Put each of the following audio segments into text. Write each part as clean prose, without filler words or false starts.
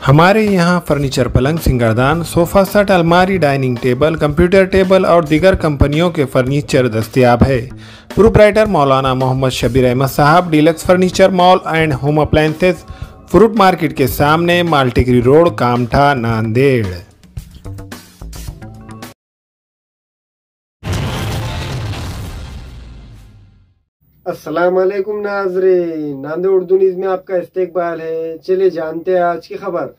हमारे यहाँ फर्नीचर, पलंग, सिंगारदान, सोफा सेट, अलमारी, डाइनिंग टेबल, कंप्यूटर टेबल और दीगर कंपनियों के फर्नीचर दस्तयाब है। Proprietor Maulana Mohammad Shabir Ahmad Sahab, deluxe furniture mall and home appliances, fruit market के सामने, माल्टीगिरी रोड, कामठा, नांदेड़। अस्सलाम वालेकुम नाज़रीन, नांदेड़ उर्दू न्यूज़ में आपका इस्तकबाल है। चलिए जानते हैं आज की खबर।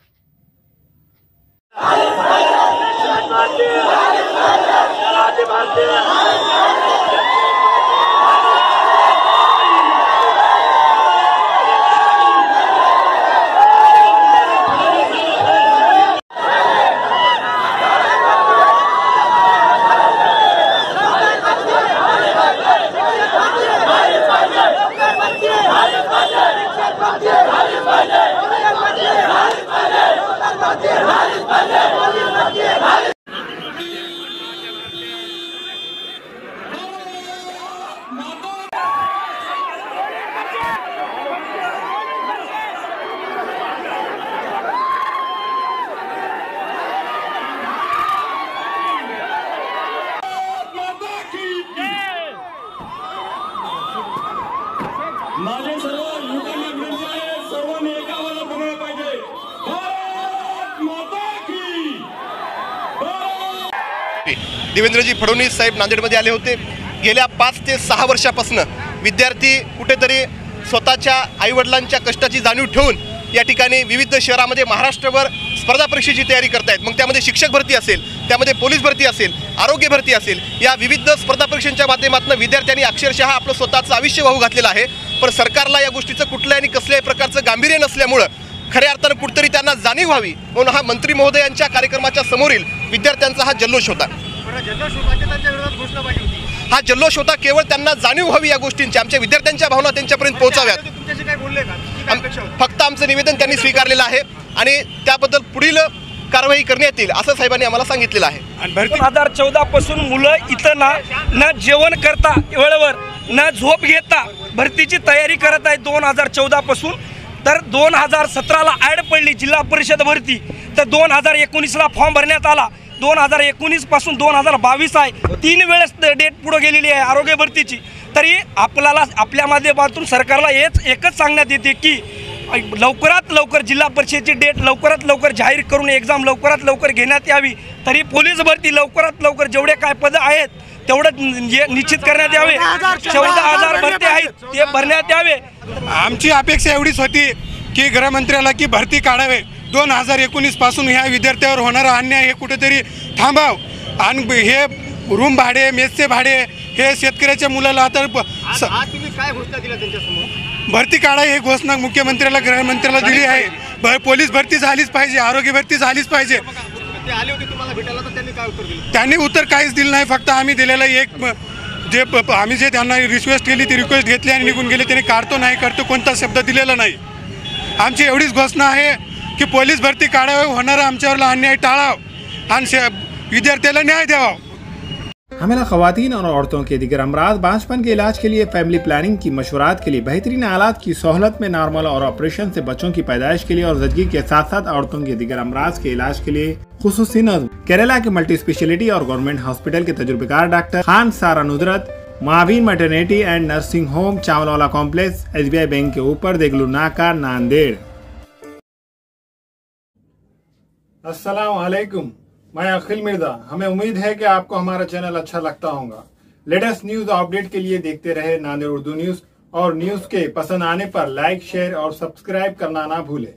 माझे सर्व युवकांना विनंती आहे, सर्वांनी एकावर बोललं पाहिजे। भारत माता की देवेंद्रजी फडणवीस साहेब नांदेडमध्ये आले होते। गेल्या 5 ते 6 वर्षापासून विद्यार्थी कुठेतरी स्वतःच्या आईवडिलांच्या कष्टाची जाणीव ठेवून या ठिकाणी विविध शहरामध्ये महाराष्ट्रभर स्पर्धा परीक्षेची तयारी करतायत। मग त्यामध्ये शिक्षक भरती असेल, त्यामध्ये पोलीस भरती असेल, आरोग्य भरती असेल, या विविध स्पर्धा परीक्षांच्या माध्यमातून विद्यार्थ्यांनी अक्षरशः आपलं स्वतःचं आयुष्य वाहू घातलेलं आहे। पण सरकारला या गोष्टीचं कुठल्याही आणि कसल्याही प्रकारचं गांभीर्य नसल्यामुळं खऱ्या अर्थानं कुठेतरी त्यांना जाणीव व्हावी म्हणून हा मंत्री महोदयांच्या कार्यक्रमाच्या समोरील विद्यार्थ्यांचा हा जल्लोष होता। हा जल्लोष होता केवळ त्यांना जाणीव व्हावी या गोष्टींची, आमच्या विद्यार्थ्यांच्या भावना त्यांच्यापर्यंत पोहोचाव्यात। फक्त आमचं निवेदन त्यांनी स्वीकारलेलं आहे आणि त्याबद्दल पुढील कारवाई करण्यात येईल असं साहेबांनी आम्हाला सांगितलेलं आहे। 2014 पासून मुलं इथं ना जेवण करता वेळेवर, ना झोप घेता भरतीची तयारी करत आहे 2014 पासून। तर 2017ला ॲड पडली जिल्हा परिषद भरती, तर 2019ला फॉर्म भरण्यात आला। 2019 पासून 2022 आहे, 3 वेळेस डेट पुढे गेलेली आहे आरोग्य भरतीची। तरी आपल्याला आपल्या माध्यमातून सरकारला एकच सांगण्यात येते की लवकरात लवकर जिल्हा परिषदेची डेट लवकरात लवकर जाहीर करून एक्झाम लवकरात लवकर घेण्यात यावी। तरी पोलीस भरती लवकरात लवकर जेवढे काय पद आहेत तेवढं निश्चित करण्यात यावे। 14,000 भरती आहेत ते भरण्यात यावे। आमची अपेक्षा एवढीच होती की गृहमंत्र्याला की भरती काढावे। 2019 पासून ह्या विद्यार्थ्यावर होणारा अन्याय हे कुठेतरी थांबाव आणि हे रूम भाडे, मेसचे भाडे हे शेतकऱ्याच्या मुलाला आता काय घोषणा दिल्या त्यांच्यासमोर भरती काढा ही घोषणा मुख्यमंत्र्याला, गृहमंत्र्याला दिली आहे। पोलीस भरती झालीच पाहिजे, आरोग्य भरती झालीच पाहिजे। ते आले होते तुम्हाला भेटायला, तर त्यांनी काय उत्तर दिलं? त्यांनी उत्तर काहीच दिलं नाही। फक्त आम्ही दिलेलं आम्ही जे त्यांना रिक्वेस्ट केली ती रिक्वेस्ट घेतली आणि निघून गेले। त्यांनी काढतो नाही करतो कोणता शब्द दिलेला नाही। आमची एवढीच घोषणा आहे की पोलीस भरती काढावी, होणारा आमच्यावरला अन्याय टाळाव आणि विद्यार्थ्याला न्याय द्यावा। हमेला ख़वातीन और औरतों के दिगर अमराज, बांझपन के इलाज के लिए, फैमिली प्लानिंग की मशवरात के लिए, बेहतरीन आलात की सहूलत में, नॉर्मल और ऑपरेशन से बच्चों की पैदाइश के लिए और ज़चगी के साथ साथ औरतों के दिगर अमराज के इलाज के लिए खुसूसी नज़्म केरला के मल्टी स्पेशलिटी और गवर्नमेंट हॉस्पिटल के तजुर्बेकार doctor Khan Sara Nudrat, Mavin maternity and nursing home, Chawalwala complex, SBI bank के ऊपर, देगलू नाका, नांदेड़। अस्सलाम वालेकुम, मैं अखिल मिर्जा। हमें उम्मीद है कि आपको हमारा चैनल अच्छा लगता होगा। लेटेस्ट न्यूज अपडेट के लिए देखते रहे नांदेड़ उर्दू न्यूज, और न्यूज के पसंद आने पर लाइक, शेयर और सब्सक्राइब करना ना भूलें।